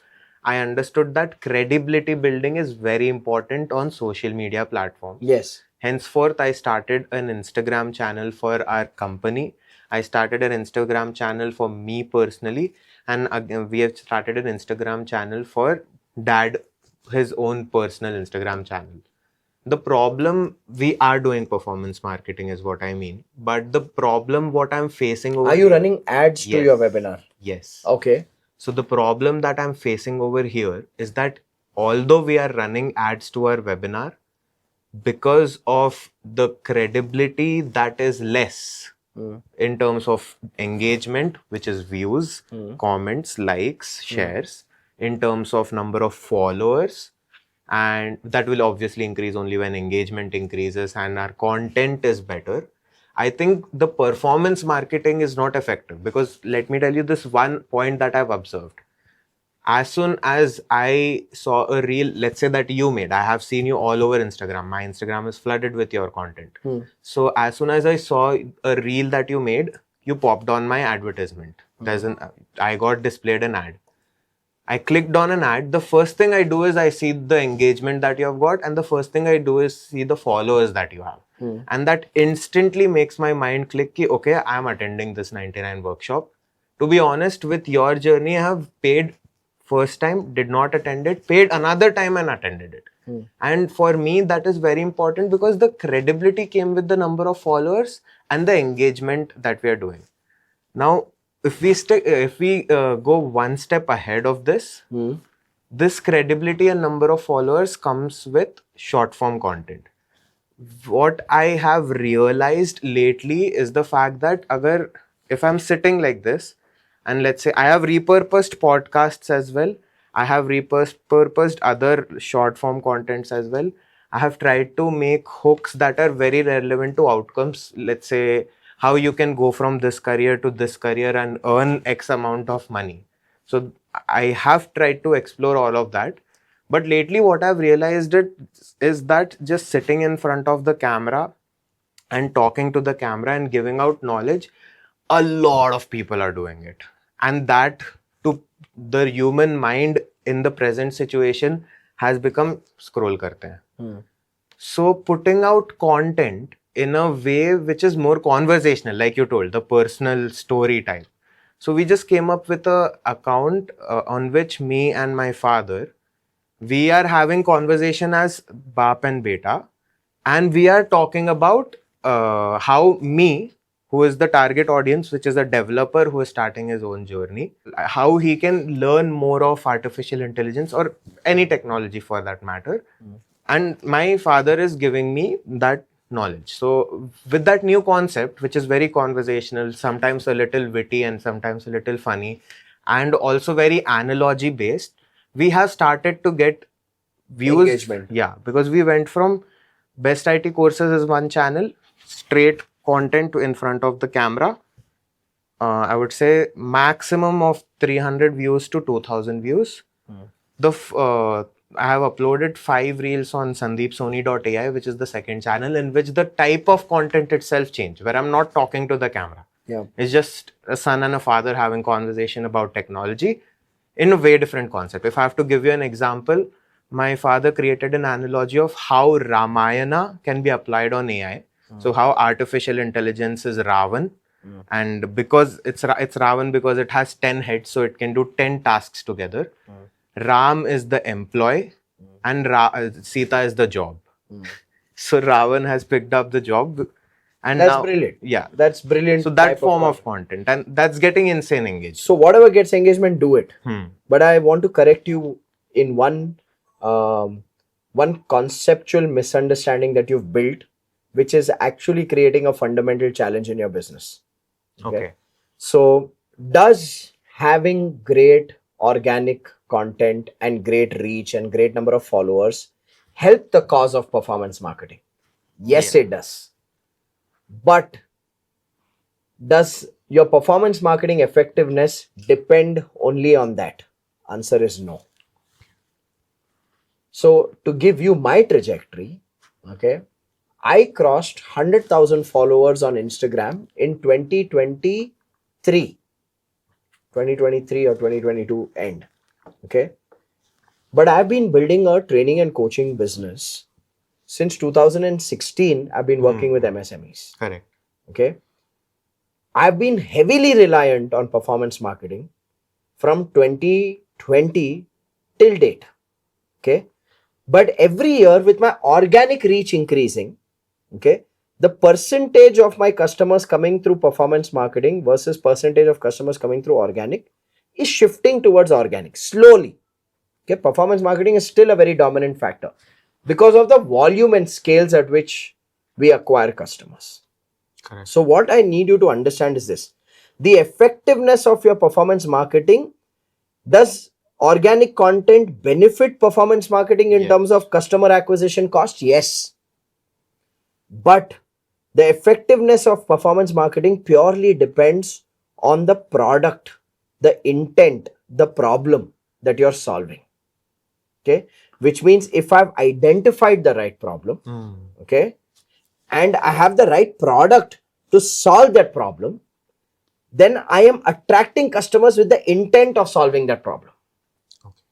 I understood that credibility building is very important on social media platforms. Yes. Henceforth, I started an Instagram channel for our company. I started an Instagram channel for me personally. And again, we have started an Instagram channel for dad, his own personal Instagram channel. The problem, we are doing performance marketing is what I mean. But the problem what I'm facing over Are you running ads to Yes. your webinar? Yes. Okay. So the problem that I'm facing over here is that although we are running ads to our webinar, because of the credibility that is less in terms of engagement, which is views, comments, likes, shares, in terms of number of followers, and that will obviously increase only when engagement increases and our content is better. I think the performance marketing is not effective, because let me tell you this one point that I've observed. As soon as I saw a reel, let's say that you made, I have seen you all over Instagram. My Instagram is flooded with your content. So as soon as I saw a reel that you made, you popped on my advertisement. I got displayed an ad. I clicked on an ad. The first thing I do is I see the engagement that you have got, and the first thing I do is see the followers that you have. And that instantly makes my mind click, ki, okay, I am attending this 99 workshop. To be honest, with your journey, I have paid first time, did not attend it, paid another time and attended it. And for me, that is very important, because the credibility came with the number of followers and the engagement that we are doing. Now, if we go one step ahead of this, this credibility and number of followers comes with short form content. What I have realized lately is the fact that if I'm sitting like this, and let's say I have repurposed podcasts as well, I have repurposed other short form contents as well. I have tried to make hooks that are very relevant to outcomes. Let's say how you can go from this career to this career and earn X amount of money. So I have tried to explore all of that. But lately what I've realized is that just sitting in front of the camera and talking to the camera and giving out knowledge, a lot of people are doing it. And that, to the human mind in the present situation, has become scroll karte hain. So putting out content in a way which is more conversational, like you told, the personal story type. So we just came up with a account on which me and my father, we are having conversation as Baap and Beta, and we are talking about how me, who is the target audience, which is a developer who is starting his own journey, how he can learn more of artificial intelligence or any technology for that matter. And my father is giving me that knowledge. So with that new concept, which is very conversational, sometimes a little witty and sometimes a little funny, and also very analogy based, we have started to get views. Engagement. Yeah, because we went from best IT courses as one channel, straight content to in front of the camera. I would say maximum of 300 views to 2000 views. I have uploaded 5 reels on sandeepsoni.ai, which is the second channel, in which the type of content itself changed, where I'm not talking to the camera. Yeah. It's just a son and a father having conversation about technology in a way different concept. If I have to give you an example, my father created an analogy of how Ramayana can be applied on AI. So how artificial intelligence is Ravan, and because it's Ravan because it has 10 heads, so it can do 10 tasks together. Ram is the employee, and Sita is the job. So Ravan has picked up the job, and That's now, brilliant. Yeah, That's brilliant. so that type form of of content, and that's getting insane engaged. So whatever gets engagement, do it. But I want to correct you in one conceptual misunderstanding that you've built, which is actually creating a fundamental challenge in your business. Okay. So does having great organic content and great reach and great number of followers help the cause of performance marketing? Yes, Yeah. it does. But does your performance marketing effectiveness depend only on that? Answer is no. So to give you my trajectory, okay, I crossed 100,000 followers on Instagram in 2023 or 2022 end. Okay. But I've been building a training and coaching business since 2016. I've been working with MSMEs. Correct. Okay. I've been heavily reliant on performance marketing from 2020 till date. Okay. But every year with my organic reach increasing, okay, the percentage of my customers coming through performance marketing versus percentage of customers coming through organic is shifting towards organic slowly. Okay, performance marketing is still a very dominant factor because of the volume and scales at which we acquire customers. Correct. So what I need you to understand is this: the effectiveness of your performance marketing. Does organic content benefit performance marketing in terms of customer acquisition cost? Yes. But the effectiveness of performance marketing purely depends on the product, the intent, the problem that you're solving. Okay, which means if I've identified the right problem, okay, and I have the right product to solve that problem, then I am attracting customers with the intent of solving that problem. Okay.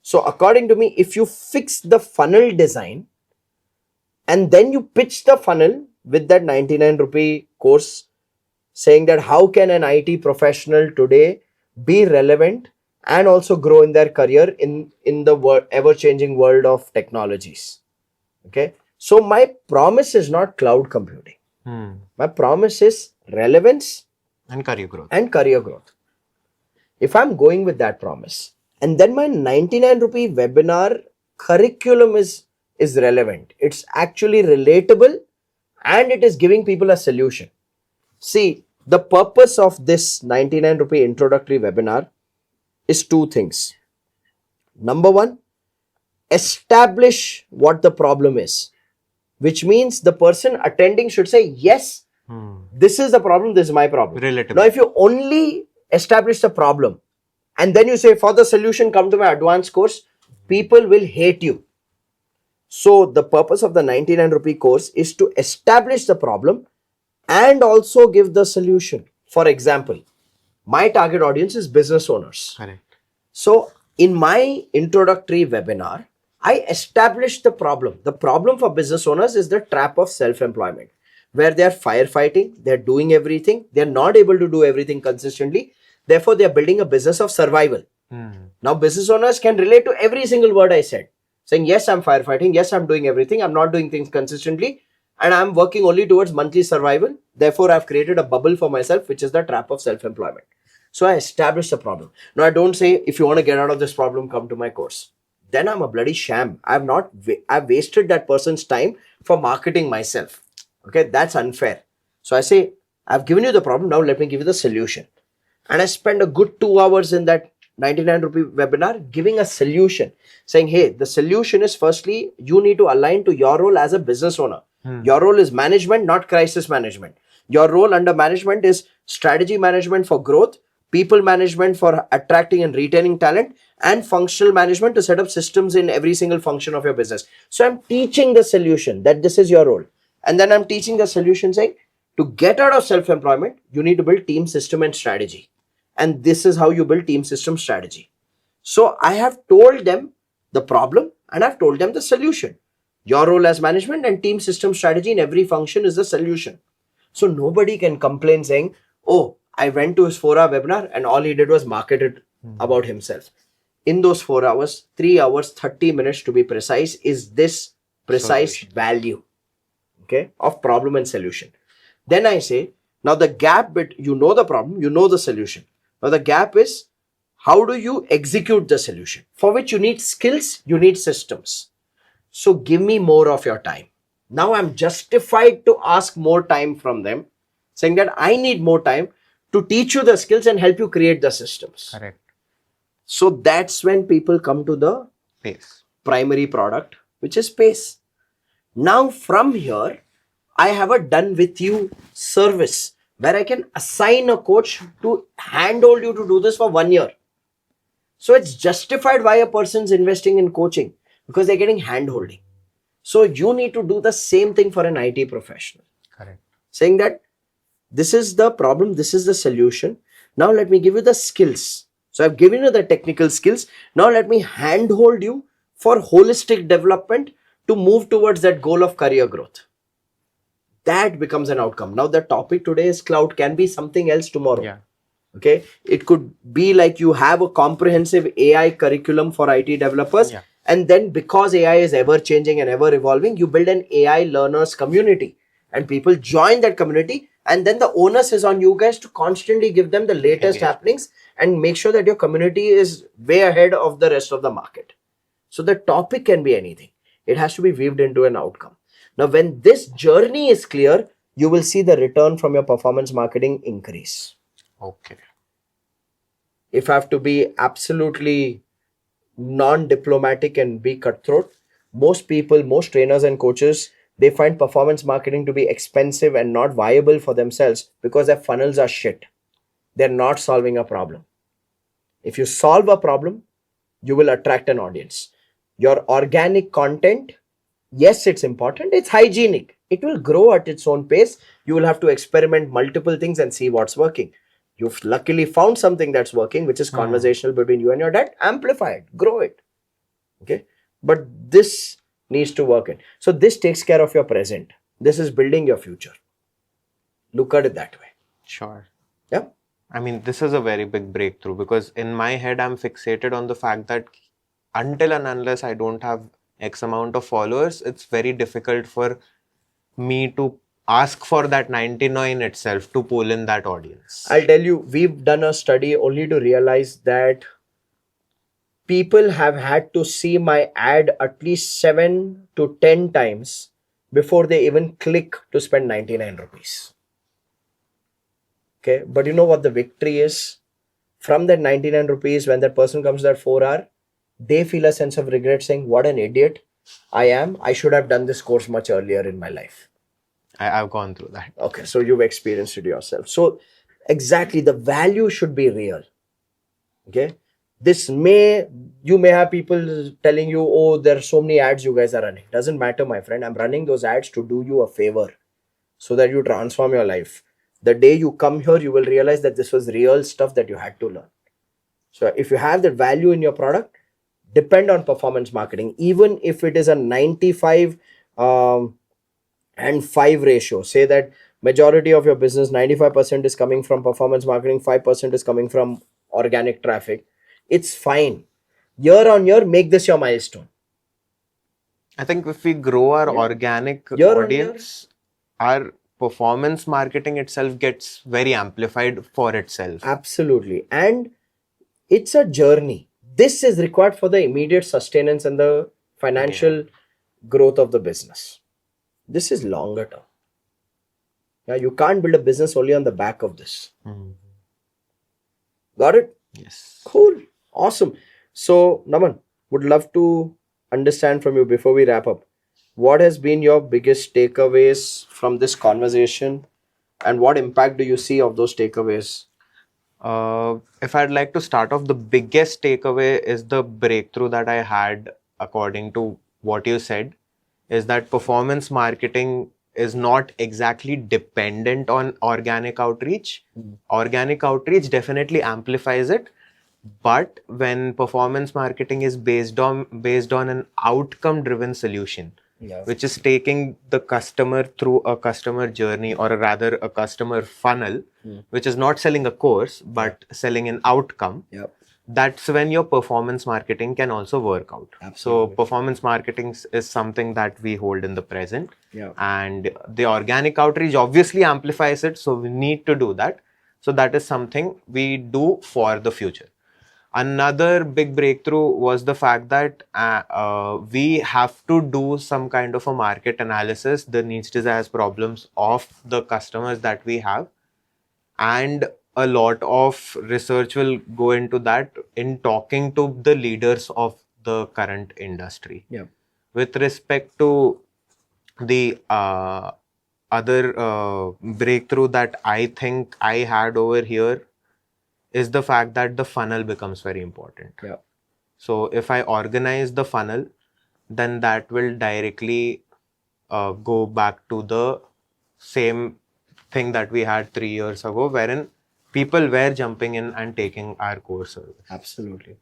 So according to me, if you fix the funnel design and then you pitch the funnel with that 99 rupee course saying that how can an IT professional today be relevant and also grow in their career in the ever-changing world of technologies. Okay. So my promise is not cloud computing. My promise is relevance and career growth. If I'm going with that promise, and then my 99 rupee webinar curriculum is relevant, it's actually relatable, and it is giving people a solution. See, the purpose of this 99 rupee introductory webinar is two things. Number one, establish what the problem is, which means the person attending should say, yes, this is the problem, this is my problem. Relatable. Now, if you only establish the problem and then you say, for the solution, come to my advanced course, people will hate you. So, the purpose of the 99 rupee course is to establish the problem and also give the solution. For example, my target audience is business owners. Correct. So, in my introductory webinar, I established the problem. The problem for business owners is the trap of self-employment, where they are firefighting, they're doing everything, they're not able to do everything consistently. Therefore, they're building a business of survival. Now, business owners can relate to every single word I said, saying, yes, I'm firefighting, yes, I'm doing everything, I'm not doing things consistently, and I'm working only towards monthly survival. Therefore, I've created a bubble for myself, which is the trap of self-employment. So I established the problem. Now, I don't say, if you want to get out of this problem, come to my course. Then I'm a bloody sham. I've wasted that person's time for marketing myself. Okay, that's unfair. So I say, I've given you the problem, now let me give you the solution. And I spend a good 2 hours in that 99 rupee webinar giving a solution, saying, hey, the solution is firstly, you need to align to your role as a business owner. Your role is management, not crisis management. Your role under management is strategy management for growth, people management for attracting and retaining talent, and functional management to set up systems in every single function of your business. So I'm teaching the solution that this is your role. And then I'm teaching the solution saying, to get out of self-employment, you need to build team system and strategy. And this is how you build team system strategy. So I have told them the problem and I've told them the solution. Your role as management and team system strategy in every function is the solution. So nobody can complain saying, oh, I went to his 4-hour webinar and all he did was marketed about himself. In those 4 hours, 3 hours, 30 minutes to be precise, is this precise value, okay, of problem and solution. Then I say, now the gap you know the problem, you know the solution. Now the gap is, how do you execute the solution? For which you need skills, you need systems. So give me more of your time. Now I'm justified to ask more time from them, saying that I need more time to teach you the skills and help you create the systems. Correct. So that's when people come to the Pace. Primary product, which is Pace. Now from here, I have a done with you service where I can assign a coach to handhold you to do this for 1 year. So it's justified why a person's investing in coaching, because they're getting handholding. So you need to do the same thing for an IT professional. Correct. Saying that this is the problem, this is the solution. Now let me give you the skills. So I've given you the technical skills. Now let me handhold you for holistic development to move towards that goal of career growth. That becomes an outcome. Now the topic today is cloud, can be something else tomorrow. Yeah. Okay. It could be like you have a comprehensive AI curriculum for IT developers, And then because AI is ever changing and ever evolving, you build an AI learners community and people join that community. And then the onus is on you guys to constantly give them the latest happenings and make sure that your community is way ahead of the rest of the market. So the topic can be anything. It has to be weaved into an outcome. Now, when this journey is clear, you will see the return from your performance marketing increase. Okay. If I have to be absolutely non-diplomatic and be cutthroat, most people, most trainers and coaches, they find performance marketing to be expensive and not viable for themselves because their funnels are shit. They're not solving a problem. If you solve a problem, you will attract an audience. Your organic content, yes, it's important. It's hygienic. It will grow at its own pace. You will have to experiment multiple things and see what's working. You've luckily found something that's working, which is conversational between you and your dad. Amplify it, grow it. Okay. But this needs to work in. So this takes care of your present. This is building your future. Look at it that way. Sure. Yeah. I mean, this is a very big breakthrough because in my head, I'm fixated on the fact that until and unless I don't have X amount of followers, it's very difficult for me to ask for that 99 itself to pull in that audience. I'll tell you, we've done a study only to realize that people have had to see my ad at least 7 to 10 times before they even click to spend 99 rupees. Okay, but you know what the victory is? From that 99 rupees, when that person comes to that 4 hour, they feel a sense of regret saying, what an idiot I am. I should have done this course much earlier in my life. I've gone through that. Okay, so you've experienced it yourself. So exactly, the value should be real. Okay, you may have people telling you, oh, there are so many ads you guys are running. Doesn't matter, my friend. I'm running those ads to do you a favor so that you transform your life. The day you come here, you will realize that this was real stuff that you had to learn. So if you have that value in your product, depend on performance marketing. Even if it is a 95 and 5 ratio, say that majority of your business, 95% is coming from performance marketing, 5% is coming from organic traffic. It's fine. Year on year, make this your milestone. I think if we grow our organic audience, our performance marketing itself gets very amplified for itself. Absolutely. And it's a journey. This is required for the immediate sustenance and the financial growth of the business. This is longer term. Yeah, you can't build a business only on the back of this. Got it? Yes. Cool. Awesome. So, Naman, would love to understand from you before we wrap up. What has been your biggest takeaways from this conversation and what impact do you see of those takeaways? If I'd like to start off, the biggest takeaway is the breakthrough that I had according to what you said, is that performance marketing is not exactly dependent on organic outreach. Organic outreach definitely amplifies it. But when performance marketing is based on an outcome driven solution, which is taking the customer through a customer journey, or rather a customer funnel, which is not selling a course but selling an outcome, that's when your performance marketing can also work out. So performance marketing is something that we hold in the present, and the organic outreach obviously amplifies it, so we need to do that. So that is something we do for the future. Another big breakthrough was the fact that we have to do some kind of a market analysis, the needs, desires, problems of the customers that we have. And a lot of research will go into that in talking to the leaders of the current industry. With respect to the other breakthrough that I think I had over here is the fact that the funnel becomes very important. So if I organize the funnel, then that will directly go back to the same thing that we had 3 years ago, wherein people were jumping in and taking our core service. Absolutely.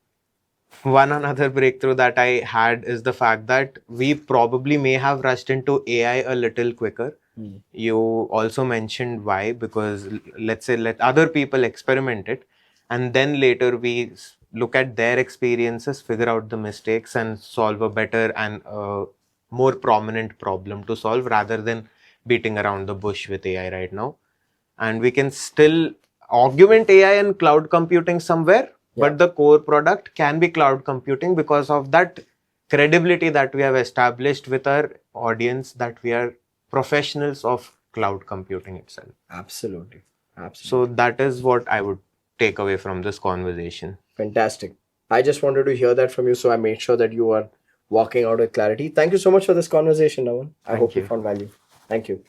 One another breakthrough that I had is the fact that we probably may have rushed into AI a little quicker. You also mentioned why, because let's say let other people experiment it, and then later we look at their experiences, figure out the mistakes, and solve a better and more prominent problem to solve rather than beating around the bush with AI right now. And we can still augment AI and cloud computing somewhere, but the core product can be cloud computing because of that credibility that we have established with our audience, that we are professionals of cloud computing itself. Absolutely. So that is what I would take away from this conversation. Fantastic. I just wanted to hear that from you, so I made sure that you are walking out with clarity. Thank you so much for this conversation, Naman. I hope you you. found value. Thank you.